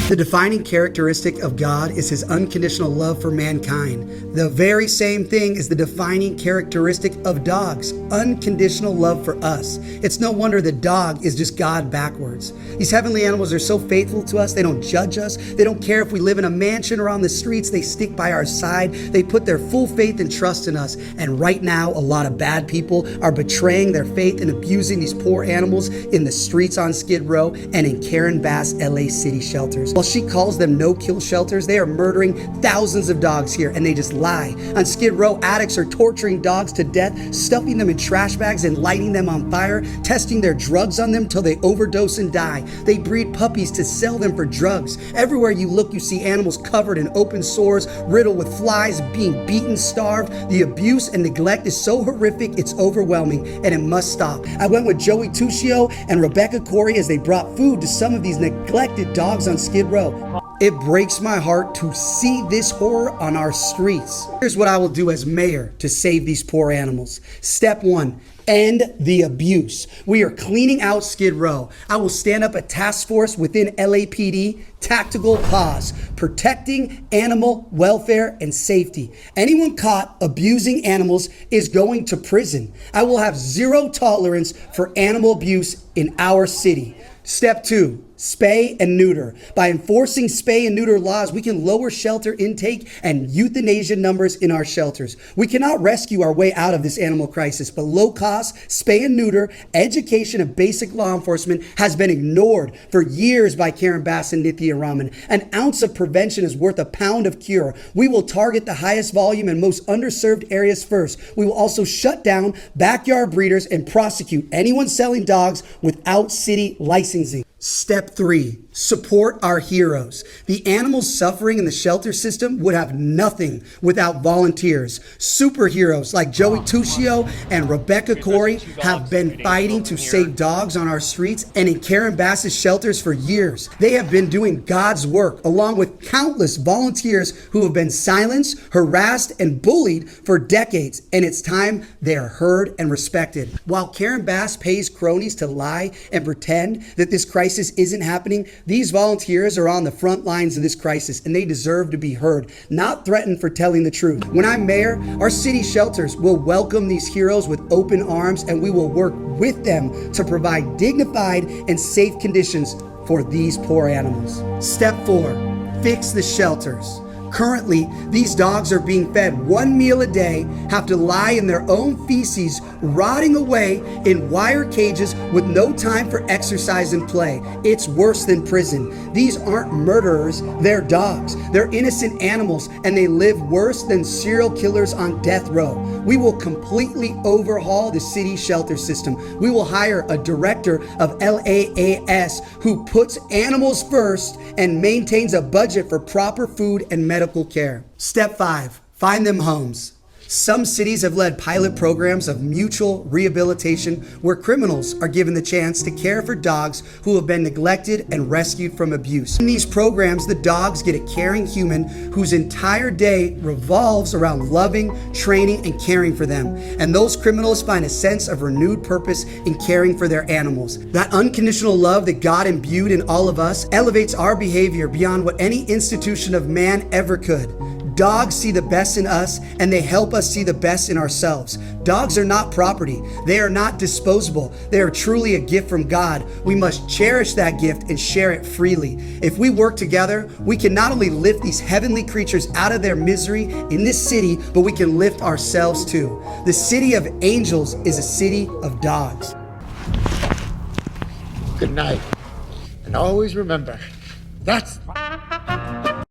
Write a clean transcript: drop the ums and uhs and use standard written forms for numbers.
The defining characteristic of God is his unconditional love for mankind. The very same thing is the defining characteristic of dogs, unconditional love for us. It's no wonder the dog is just God backwards. These heavenly animals are so faithful to us. They don't judge us. They don't care if we live in a mansion or on the streets. They stick by our side. They put their full faith and trust in us. And right now, a lot of bad people are betraying their faith and abusing these poor animals in the streets on Skid Row and in Karen Bass, LA City shelters. While she calls them no-kill shelters, they are murdering thousands of dogs here, and they just lie. On Skid Row, addicts are torturing dogs to death, stuffing them in trash bags and lighting them on fire, testing their drugs on them till they overdose and die. They breed puppies to sell them for drugs. Everywhere you look, you see animals covered in open sores, riddled with flies, being beaten, starved. The abuse and neglect is so horrific, it's overwhelming, and it must stop. I went with Joey Tuccio and Rebecca Corey as they brought food to some of these neglected dogs on Skid Row. It breaks my heart to see this horror on our streets. Here's what I will do as mayor to save these poor animals. Step 1. End the abuse. We are cleaning out Skid Row. I will stand up a task force within LAPD, tactical PAWS, protecting animal welfare and safety. Anyone caught abusing animals is going to prison. I will have zero tolerance for animal abuse in our city. Step 2. Spay and neuter. By enforcing spay and neuter laws, we can lower shelter intake and euthanasia numbers in our shelters. We cannot rescue our way out of this animal crisis, but low-cost spay and neuter education and basic law enforcement has been ignored for years by Karen Bass and Nithya Raman. An ounce of prevention is worth a pound of cure. We will target the highest volume and most underserved areas first. We will also shut down backyard breeders and prosecute anyone selling dogs without city licensing. Step 3, support our heroes. The animals suffering in the shelter system would have nothing without volunteers. Superheroes like Joey Tuccio and Rebecca Corey have been fighting to save dogs on our streets and in Karen Bass's shelters for years. They have been doing God's work along with countless volunteers who have been silenced, harassed, and bullied for decades, and it's time they are heard and respected. While Karen Bass pays cronies to lie and pretend that this crisis isn't happening, these volunteers are on the front lines of this crisis and they deserve to be heard, not threatened for telling the truth. When I'm mayor, our city shelters will welcome these heroes with open arms and we will work with them to provide dignified and safe conditions for these poor animals. Step 4, fix the shelters. Currently, these dogs are being fed one meal a day, have to lie in their own feces, rotting away in wire cages with no time for exercise and play. It's worse than prison. These aren't murderers, they're dogs. They're innocent animals, and they live worse than serial killers on death row. We will completely overhaul the city shelter system. We will hire a director of LAAS who puts animals first and maintains a budget for proper food and medical care. Step 5, find them homes. Some cities have led pilot programs of mutual rehabilitation where criminals are given the chance to care for dogs who have been neglected and rescued from abuse. In these programs, the dogs get a caring human whose entire day revolves around loving, training, and caring for them. And those criminals find a sense of renewed purpose in caring for their animals. That unconditional love that God imbued in all of us elevates our behavior beyond what any institution of man ever could. Dogs see the best in us and they help us see the best in ourselves. Dogs are not property. They are not disposable. They are truly a gift from God. We must cherish that gift and share it freely. If we work together, we can not only lift these heavenly creatures out of their misery in this city, but we can lift ourselves too. The city of angels is a city of dogs. Good night. And always remember, that's